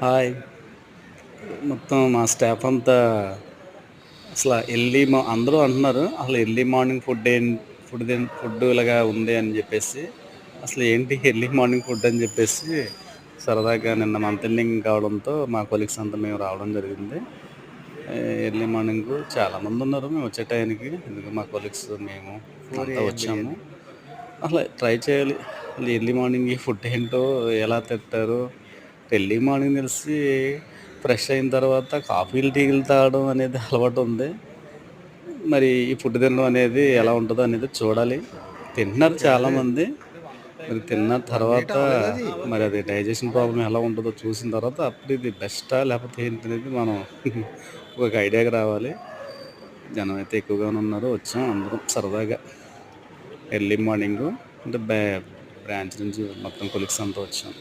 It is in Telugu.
హాయ్. మొత్తం మా స్టాఫ్ అంతా అసల అందరూ అంటున్నారు. అసలు ఎర్లీ మార్నింగ్ ఫుడ్ ఇలాగా ఉంది అని జెప్పేసి. అసలు ఏంటి ఎర్లీ మార్నింగ్ ఫుడ్ అని జెప్పేసి సరదాగా నిన్న మంత్ ఎండింగ్ కావడంతో మా కొలీగ్స్ అంతా మేము రావడం జరిగింది. ఎర్లీ మార్నింగు చాలామందున్నారు మేము వచ్చే టయానికి. ఇదిగో మా కొలీగ్స్ మేము 4 అంతా ఏఎం వచ్చాము. బిర్యానీ. అసలు ట్రై చేయాలి. అసలు ఎర్లీ మార్నింగ్ ఈ ఫుడ్ ఏంటో, ఎలా తింటారో, ఎర్లీ మార్నింగ్ తెలిసి ఫ్రెష్ అయిన తర్వాత కాఫీలు, టీలు తాగడం అనేది అలవాటుంది. మరి ఈ ఫుడ్ తినడం అనేది ఎలా ఉంటదో అనేది చూడాలి. తింటున్నారు అదే చాలామంది. మరి తిన్న 1 మినిట్ తర్వాత అవ్వలేదా అది? మరి అది డైజెషన్ ప్రాబ్లమ్ ఎలా ఉంటదో చూసిన తర్వాత అప్పుడు ఇది బెస్టా? లేకపోతే ఏంటనేది మనం ఒక ఐడియాకి రావాలి. జనం అయితే ఎక్కువగానే ఉన్నారు. వచ్చాం అందరం సరదాగా ఎర్లీ మార్నింగు అంటే బ్రాంచ్ నుంచి మొత్తం కొలీగ్స్ అంతా వచ్చాం.